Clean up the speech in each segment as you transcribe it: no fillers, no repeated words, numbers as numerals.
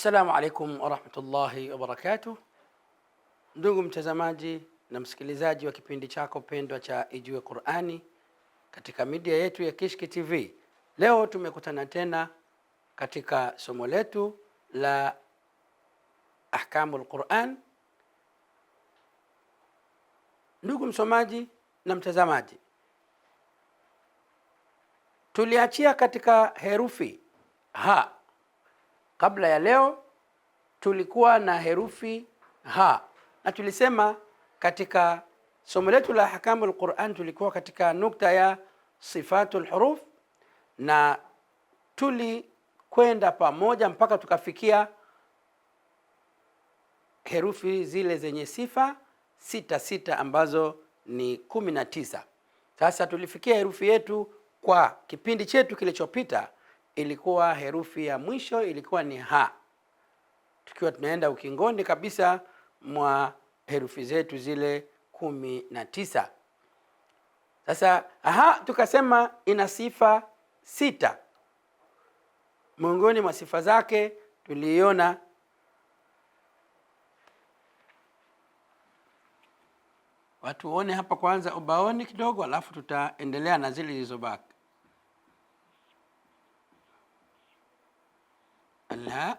Assalamu alaikum warahmatullahi wabarakatuh. Ndugu mtazamaji na msikilizaji wa kipindi chako pendwa cha Ijue Qur'ani katika media yetu ya Kishki TV. Leo tumekutana tena katika somo letu la Ahkamul Qur'an. Ndugu msomaji na mtazamaji, tuliachia katika herufi ha. Kabla ya leo tulikuwa na herufi ha, na tulisema katika somo letu la Ahkamul Qur'an tulikuwa katika nukta ya sifatul huruf, na tulikwenda pamoja mpaka tukafikia herufi zile zenye sifa sita ambazo ni 19. Sasa tulifikia herufi yetu kwa kipindi chetu kilichopita, ilikuwa herufi ya mwisho ilikuwa ni ha, tukiwa tunaenda ukingoni kabisa mwa herufi zetu zile 19. Sasa ha tukasema ina sifa 6. Miongoni mwa sifa zake tuliona watu uone hapa kwanza ubaoni kidogo, alafu tutaendelea na zile zilizobaki. La,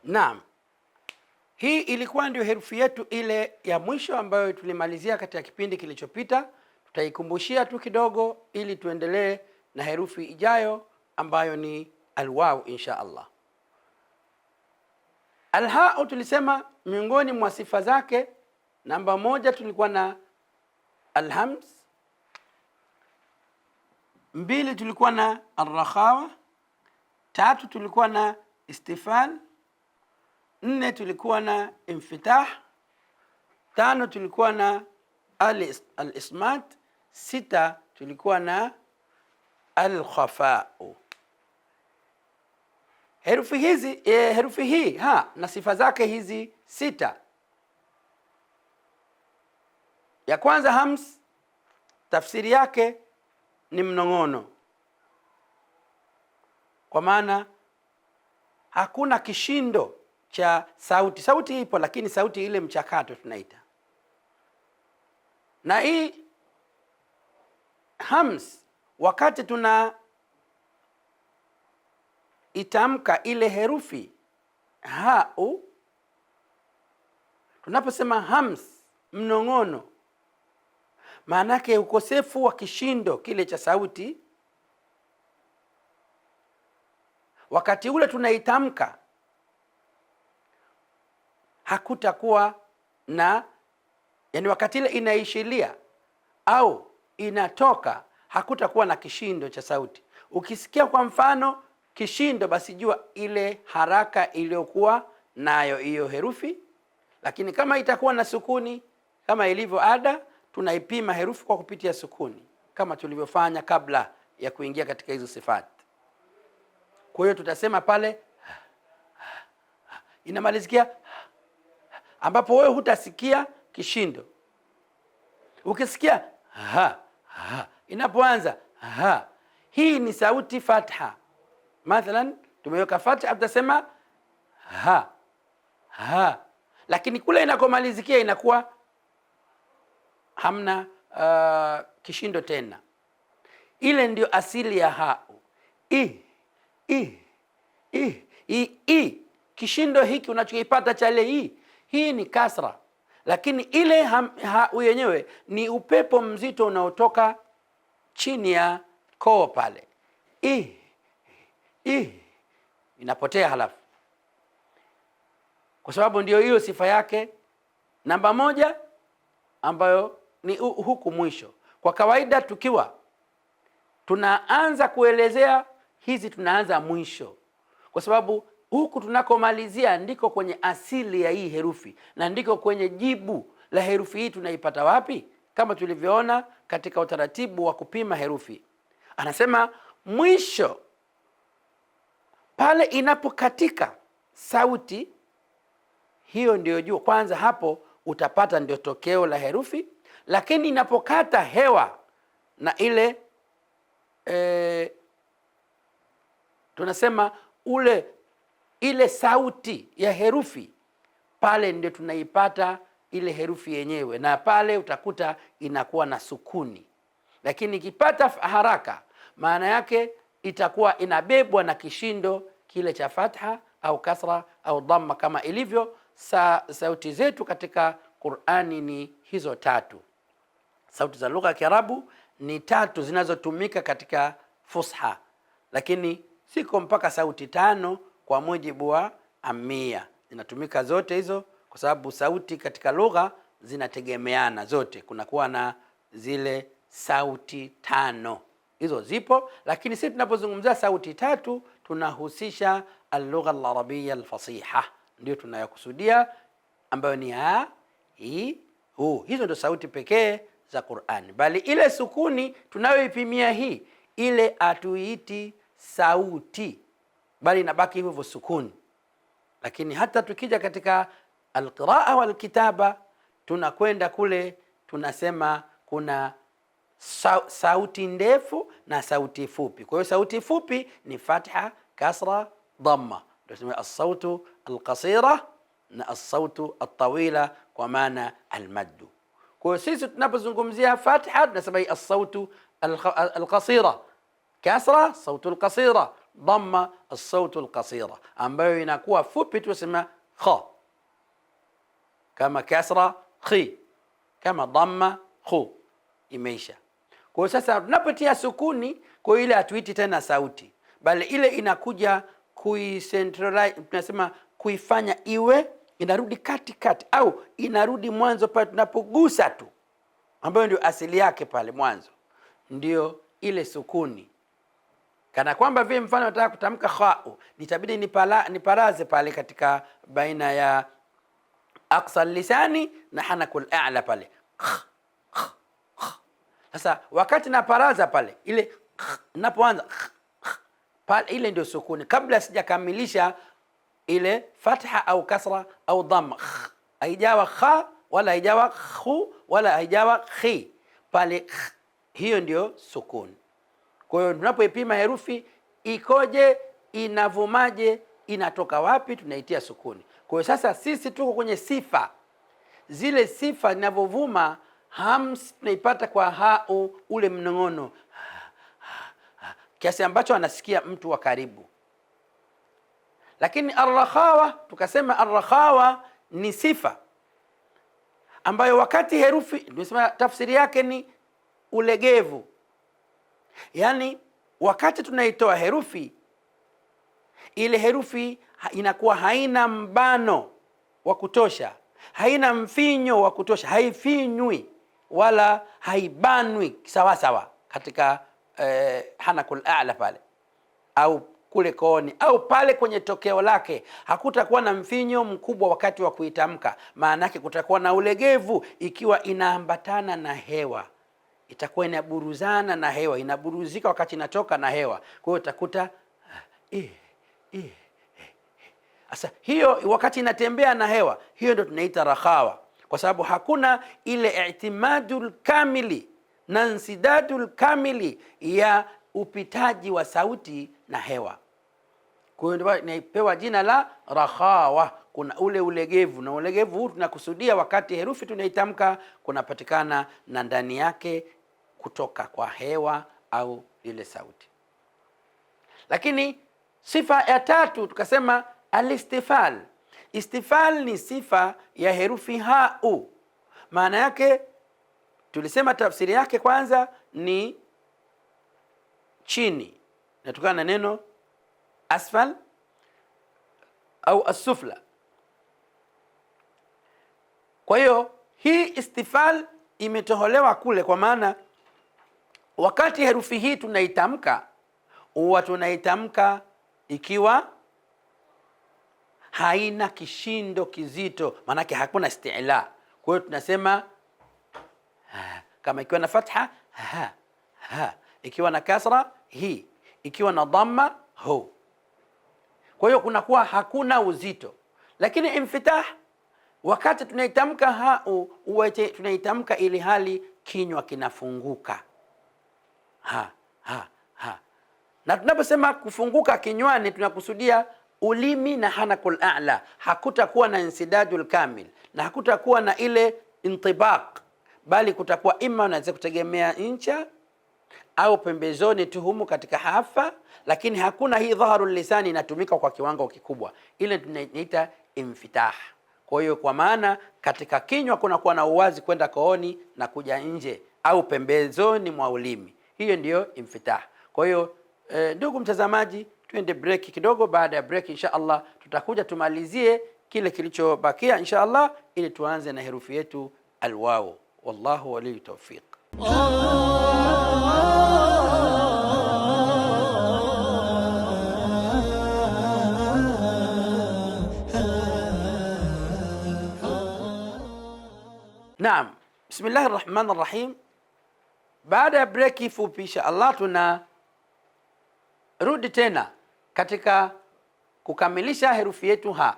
naam, hii ilikuwa ndio herufi yetu ile ya mwisho ambayo tulimalizia katika kipindi kilichopita. Tutaikumbushia tu kidogo ili tuendelee na herufi ijayo ambayo ni alwaw insha Allah. Alha tulisema miongoni mwa sifa zake namba 1 tulikuwa na alhamz, 2 tulikuwa na arrakhawa, 3 tulikuwa na istifal, 4 tulikuwa na infitah, 5 tulikuwa na al-ismat, 6 tulikuwa na al-khafa. Herufi hii ha na sifa zake hizi 6. Ya kwanza hams, tafsiri yake ni mnong'ono, kwa maana hakuna kishindo cha sauti. Sauti ipo, lakini sauti ile mchakato tunaita. Na hii hams, wakati tuna itamka ile herufi ha, tunaposema hams, mnong'ono, maana yake ukosefu wa kishindo kile cha sauti. Wakati ule tunaitamka hakutakuwa na, yani wakati ile inaishilia au inatoka hakutakuwa na kishindo cha sauti. Ukisikia kwa mfano kishindo, basi jua ile haraka iliyokuwa nayo hiyo herufi. Lakini kama itakuwa na sukuni, kama ilivyo ada, tunaipima herufi kwa kupitia sukuni kama tulivyofanya kabla ya kuingia katika hizo sifati. Kwa hiyo tutasema pale inamalizikia ambapo wewe hutasikia kishindo. Ukisikia ha, ha inapoanza ha, hii ni sauti fatha. Mathalan tumeweka fatha, tutasema ha ha, lakini kule inakomalizikia inakuwa hamna kishindo tena. Ile ndio asili ya hau. I. Kishindo hiki unachoipata cha ile hii ni kasra, lakini ile hau yenyewe ni upepo mzito unaotoka chini ya koo pale. Inapotea halafu, kwa sababu ndio hiyo sifa yake namba moja, ambayo ni huku mwisho. Kwa kawaida tukiwa tunaanza kuelezea hizi, tunaanza mwisho, kwa sababu huku tunakomalizia ndiko kwenye asili ya hii herufi na ndiko kwenye jibu la herufi hii. Tunaipata wapi? Kama tulivyoona katika utaratibu wa kupima herufi, anasema mwisho pale inapokatika sauti hiyo, ndio juu kwanza, hapo utapata ndio tokeo la herufi. Lakini inapokata hewa na tunasema ile sauti ya herufi, pale ndio tunaipata ile herufi yenyewe, na pale utakuta inakuwa na sukuni. Lakini ikipata haraka, maana yake itakuwa inabebwa na kishindo kile cha fatha au kasra au dhamma, kama ilivyo sauti zetu katika Qur'ani ni hizo tatu. Sauti za lugha ya Kiarabu ni tatu zinazotumika katika fusha, lakini siko mpaka sauti tano kwa mujibu wa amia. Zinatumika zote hizo kwa sababu sauti katika lugha zinategemeana zote. Kunakuwa na zile sauti tano, hizo zipo, lakini sisi tunapozungumzia sauti tatu tunahusisha al-lugha al-arabiyya al-fasiha, ndio tunayokusudia, ambayo ni ha, hi, hu. Hizo ndio sauti pekee za Qur'ani, bali ile sukuni tunayoipimia hii, ile atuiti sauti, bali inabaki hivyo sukuni. Lakini hata tukija katika alqiraa walkitaba, tunakwenda kule tunasema kuna sauti ndefu na sauti fupi. Kwa hiyo sauti fupi ni fatha, kasra, dhamma, ndio tunasema as-sautu al-qasira na as-sautu at-tawila, kwa maana al-maddu. Kwa hiyo sisi tunapozungumzia fatha tunasema as-sautu al-qasira, kasra sautu al-qasira, dhamma as-sautu al-qasira, ambayo inakuwa fupi tunasema kha, kama kasra khi, kama dhamma khu, imeisha. Kwa hiyo sasa tunapotia sukuni, kwa ile hatuiti tena sauti, bali ile inakuja kuicentralize, tunasema kuifanya iwe inarudi katikati au inarudi mwanzo pale tunapogusa tu, ambayo ndio asili yake pale mwanzo, ndio ile sukuni. Kana kwamba vile mfano nataka kutamka khau, nitabidi niparaze pale katika baina ya aqsa lisani na hanakul a'la pale. Sasa wakati naparaza pale, ile napoanza pale, ile ndio sukuni, kabla sijakamilisha ile fatha au kasra au dhamma. Haijawa kha wala haijawa khu wala haijawa khi, pale hiyo ndio sukuni. Kwa hiyo tunapoipima herufi ikoje, inavumaje, inatoka wapi, tunaitia sukuni. Kwa hiyo sasa sisi tuko kwenye sifa, zile sifa zinavovuma hams tunaipata kwa hau, ule mnong'ono kiasi ambacho anasikia mtu wa karibu. Lakini arrakhawa, tukasema arrakhawa ni sifa ambayo wakati herufi, tunasema tafsiri yake ni ulegevu. Yani wakati tunaitoa herufi, ile herufi inakuwa haina mbano wa kutosha, haina mfinyo wa kutosha, haifinywi wala haibanwi sawa sawa katika hanakul a'la pale au kule kooni au pale kwenye tokeo lake, hakutakuwa na mfinyo mkubwa wakati wa kuitamka. Maana yake kutakuwa na ulegevu ikiwa inaambatana na hewa, itakuwa inaburuzana na hewa, inaburuzika wakati inatoka na hewa. Kwa hiyo utakuta Sasa hiyo wakati inatembea na hewa, hiyo ndio tunaita rakhawa, kwa sababu hakuna ile i'timadul kamili na insidadul kamili ya upitaji wa sauti na hewa. Kwa hiyo inapewa jina la rakhawa. Kuna ule ulegevu, na ulegevu huu tunakusudia wakati herufi tunaitamka kunapatikana na ndani yake kutoka kwa hewa au ile sauti. Lakini sifa ya tatu tukasema alistifal. Istifal ni sifa ya herufi hau. Maana yake tulisema tafsiri yake kwanza ni chini, natokana na neno asfal au asufla. Kwa hiyo hii istifal imetoholewa kule, kwa maana wakati herufi hii tunaitamka, huwa tunaitamka ikiwa haina kishindo kizito, maanake hakuna isti'la. Kwa hiyo tunasema kama ikiwa na fatha ha, ikiwa na kasra hi, ikiwa na dhamma hu. Kwa hiyo kunakuwa hakuna uzito. Lakini infitah, wakati tunaitamka hau, tunaitamka ili hali kinywa kinafunguka. Na tunaposema kufunguka kinywani, tunakusudia ulimi na hanakul a'la. Hakutakuwa na insidadul kamil na hakutakuwa na ile intibaq, bali kutakuwa ima unaweza kutegemea ncha au pembezoni tuhumu katika hafa, lakini hakuna hii dhaharul lisani inatumika kwa kiwango kikubwa. Ile tunaita infitah. Kwa hiyo kwa maana katika kinywa kunakuwa na uwazi kwenda kooni na kuja nje au pembezoni mwa ulimi. Hiyo ndiyo infitah. Kwa hiyo ndugu mtazamaji, tuende break kidogo. Baada ya break insha Allah tutakuja tumalizie kile kilichobakia insha Allah, ili tuanze na herufi yetu alwaw. Wallahu waliyu tawfiq. Naam, bismillahir rahmanir rahim. Baada ya break fupi insha Allah tunarudi tena katika kukamilisha herufi yetu ha.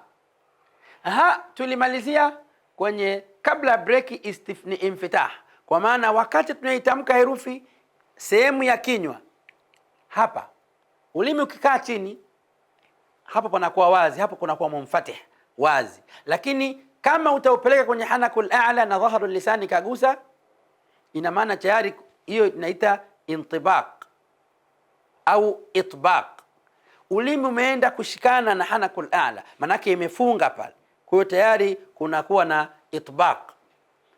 Tulimalizia kwenye kabla break istifni infitah, kwa maana wakati tunaitamka herufi sehemu ya kinywa hapa, ulimi ukikaa chini hapa panakuwa wazi, hapo kunakuwa munfatih wazi. Lakini kama utaupeleka kwenye hanakul a'la na dhaharul lisani kagusa, ina maana tayari hiyo inaita intibaq au itbaq. Ulimi umeenda kushikana na hanakul a'la, manake imefunga pale. Kwa hiyo tayari kunakuwa na itbaq.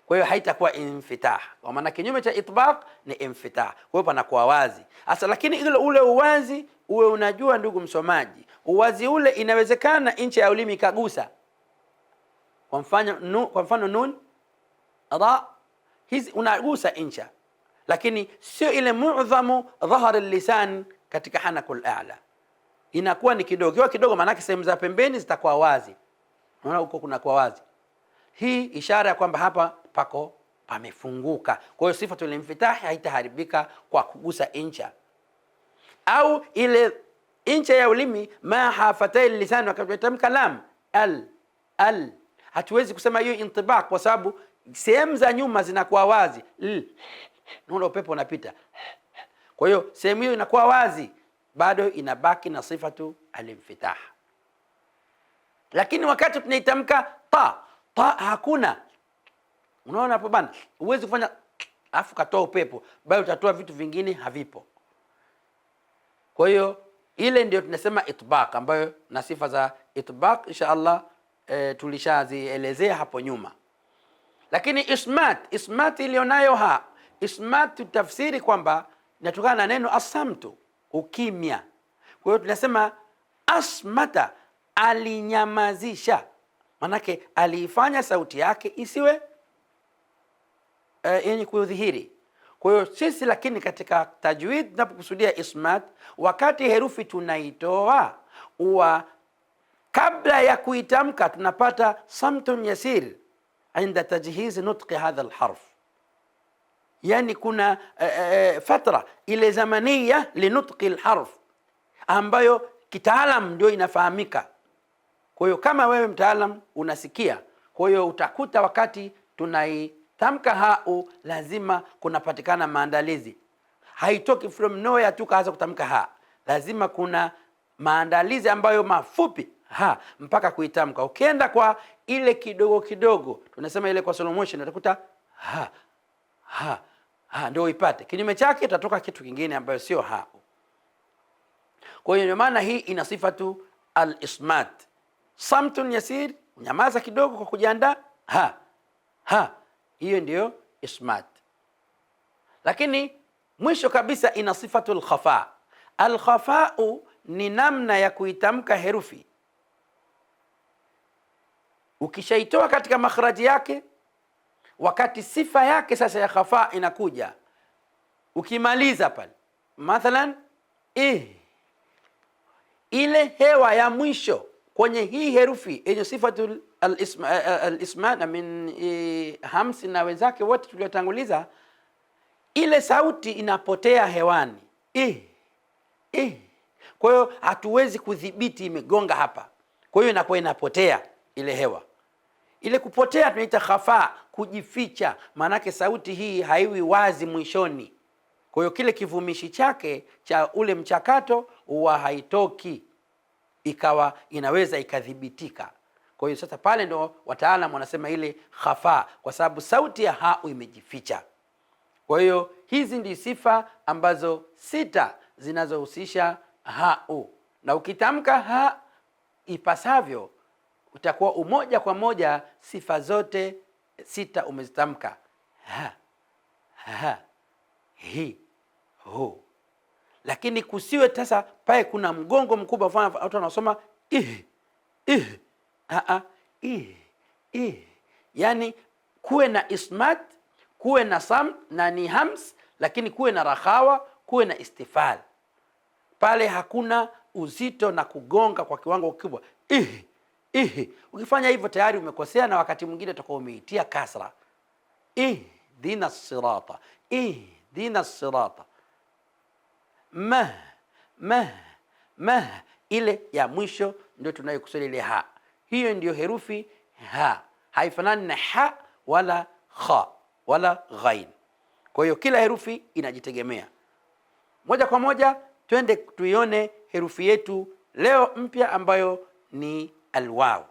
Kwa hiyo haitakuwa infitah, kwa maana kinyume cha itbaq ni infitah. Kwa hiyo panakuwa wazi hasa. Lakini ile ule uwazi uwe unajua, ndugu msomaji, uwazi ule inawezekana ncha ya ulimi kagusa. Kwa mfano nun, ra, hizi unagusa ncha, lakini sio ile mu'dhamu dhahar al-lisan katika hanakul a'la. Inakuwa ni kidogo kidogo, maana yake sehemu za pembeni zitakuwa wazi. Unaona huko kunakuwa wazi. Hii ishara ya kwamba hapa pako pamefunguka. Kwa hiyo sifatul infitah haitaharibika kwa kugusa ncha. Au ile ncha ya ulimi ma hafatai lisan, wakati tutamka lam al, hatuwezi kusema hiyo intibaq kwa sababu sehemu za nyuma zinakuwa wazi. Unaona upepo unapita. Kwa hiyo sehemu hiyo inakuwa wazi, bado inabaki na sifatu al-infitah. Lakini wakati tunaitamka ta hakuna. Unaona hapo bana, uwezi kufanya afu katoa upepo, bali utatoa vitu vingine havipo. Kwa hiyo ile ndio tunasema itbaq, ambayo na sifa za itbaq insha Allah tulishazielezea hapo nyuma. Lakini ismat ilionayo ha, ismat tafsiri kwamba inatokana na neno asamtu, ukimya. Kwa hiyo tunasema asmata, alinyamazisha, manake aliifanya sauti yake isiwe yenye kudhihiri. Kwa hiyo sisi lakini katika tajwid tunapokusudia ismat, wakati herufi tunaitoa huwa kabla ya kuitamka tunapata samtun yasir inda tajhiz nutqi hadha alharf. Yani kuna fatra ile zamania linutqi alharf ambayo kitaalam ndio inafahamika. Kwa hiyo kama wewe mtaalam unasikia, kwa hiyo utakuta wakati tunaitamka hau lazima kunapatikana maandalizi. Haitoki from nowhere tu kaanza kutamka ha, lazima kuna maandalizi ambayo mafupi ha mpaka kuitamka. Ukienda kwa ile kidogo kidogo, tunasema ile kwa slow motion, utakuta ha ndio uipate. Kinyume chake itatoka kitu kingine ambayo sio ha. Kwa hiyo maana hii ina sifa tu al-ismat, samtun yasir, nyamaza kidogo kwa kujiandaa, ha, hiyo ndio ismat. Lakini mwisho kabisa ina sifatul khafa. Al-khafa'u ni namna ya kuitamka herufi ukishaitoa katika makhraji yake, wakati sifa yake sasa ya khafa inakuja. Ukimaliza pale mathalan ile hewa ya mwisho kwenye hii herufi yenye sifatul al-isma na min hamsi na wenzake wote tuliotanguliza, ile sauti inapotea hewani. Kwa hiyo hatuwezi kudhibiti imegonga hapa, kwa hiyo inakuwa inapotea ile hewa. Ile kupotea tunaita khafa, kujificha, maanake sauti hii haiwi wazi mwishoni. Kwa hiyo kile kivumishi chake cha ule mchakato huwa haitoki ikawa inaweza ikadhibitika. Kwa hiyo sasa pale ndo wataalamu wanasema ile khafa, kwa sababu sauti ya hau imejificha. Kwa hiyo hizi ndi sifa ambazo 6 zinazohusisha hau, na ukitamka ha ipasavyo utakuwa umoja kwa moja sifa zote 6 umezitamka: ha, hi, hu. Lakini kusiwe sasa pale kuna mgongo mkubwa, mfano watu wanasoma yani kuwe na ismat, kuwe na sam na ni hams, lakini kuwe na rakhawa, kuwe na istifal. Pale hakuna uzito na kugonga kwa kiwango kikubwa. Ukifanya hivyo tayari umekosea, na wakati mwingine utakuwa umeitia kasra. Dina sirata, dina sirata. Ma ile ya mwisho ndio tunayokusudi ile ha. Hiyo ndio herufi ha, haifanani na ha wala kha wala ghain. Kwa hiyo kila herufi inajitegemea. Moja kwa moja twende tuione herufi yetu leo mpya ambayo ni alwaw.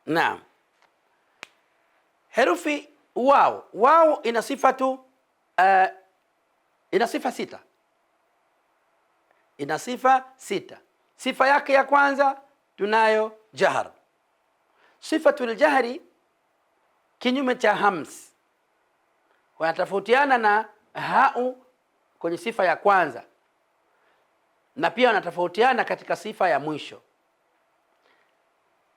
Naam. Herufi waw. Waw ina sifa tu ina sifa 6. Ina sifa 6. Sifa yake ya kwanza tunayo jahar. Sifatul jahri kinyume cha hams, wanatofautiana na hau kwenye sifa ya kwanza, na pia wanatofautiana katika sifa ya mwisho.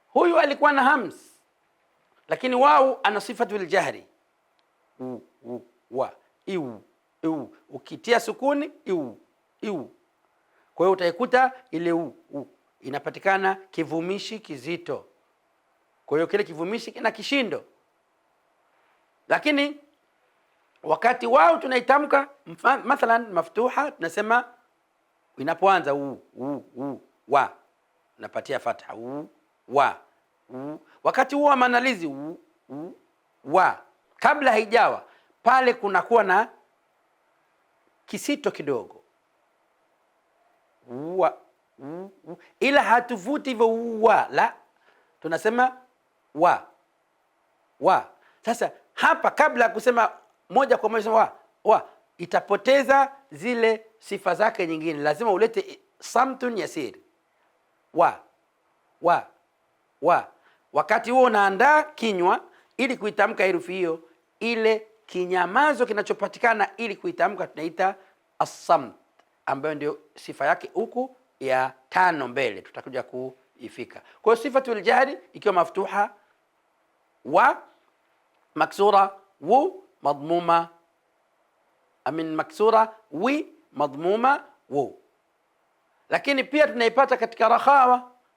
Huyu alikuwa na hams, lakini wao ana sifatul jahri. Wa iu ukitia sukuni iu. Kwa hiyo utaikuta ile inapatikana kivumishi kizito. Kwa hiyo kile kivumishi kina kishindo. Lakini wakati wao tunaitamka mathalan maftuha, tunasema inapoanza wa napatia fatha wa. Wakati huo wa maandalizi wa kabla haijawa pale, kunakuwa na kisito kidogo ila hatuvuti hivyo la, tunasema wa. Sasa hapa kabla ya kusema moja kwa moja itapoteza zile sifa zake nyingine, lazima ulete samtun yasiri wa. Wakati huo unaandaa kinywa ili kuitamka herufi hiyo, ile kinyamazo kinachopatikana ili kuitamka tunaita as-samt, ambayo ndio sifa yake huku ya 5 mbele, tutakuja kuifika. Kwa hiyo sifatul jahri ikiwa maftuha wa, maksura wu, madmuma maksura wi, madmuma wu. Lakini pia tunaipata katika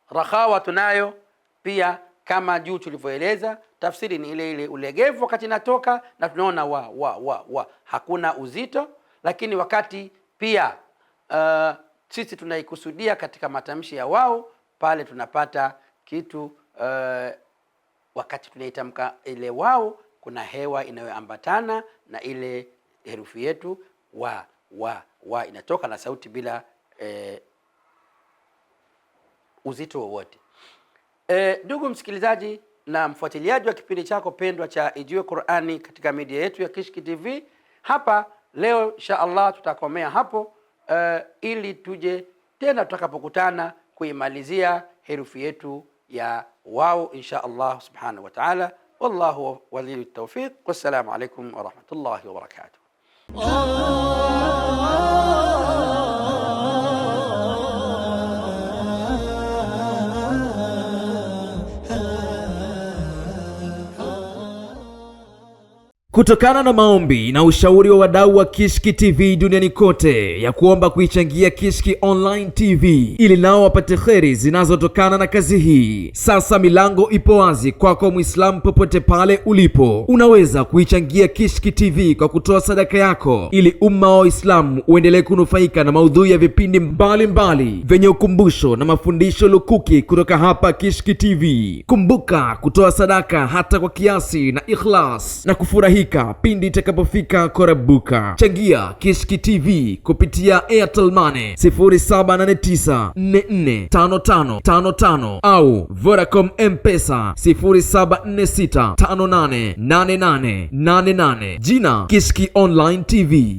rakhawa tunayo pia, kama juu tulivyoeleza. Tafsiri ni ile ile, ulegevu wakati natoka, na tunaona wa hakuna uzito. Lakini wakati pia sisi tunaikusudia katika matamshi ya wao, pale tunapata kitu wakati tunaitamka ile wao, kuna hewa inayoambatana na ile herufi yetu wa inatoka na sauti bila uzito wowote. Ndugu msikilizaji na mfuatiliaji wa kipindi chako pendwa cha Ijue Qur'ani katika media yetu ya Kishki TV, hapa leo insha Allah tutakomea hapo, ili tuje tena tutakapokutana kuimalizia herufi yetu ya wao insha Allah subhanahu wa ta'ala. Wallahu waliyut tawfiq. Wassalamu alaykum wa rahmatullahi wa barakatuh. Kutokana na maombi na ushauri wa wadau wa Kishki TV duniani kote ya kuomba kuichangia Kishki Online TV ili nao wapate kheri zinazotokana na kazi hii, sasa milango ipo wazi kwako Muislamu popote pale ulipo. Unaweza kuichangia Kishki TV kwa kutoa sadaka yako ili umma wa Uislamu uendelee kunufaika na maudhui ya vipindi mbalimbali vyenye ukumbusho na mafundisho lukuki kutoka hapa Kishki TV. Kumbuka kutoa sadaka hata kwa kiasi na ikhlas na kufurahi pindi itakapofika korabuka. Changia Kishki TV kupitia Airtel Money 0789445555 au Vodacom M-Pesa 0746588888. Jina Kishki Online TV.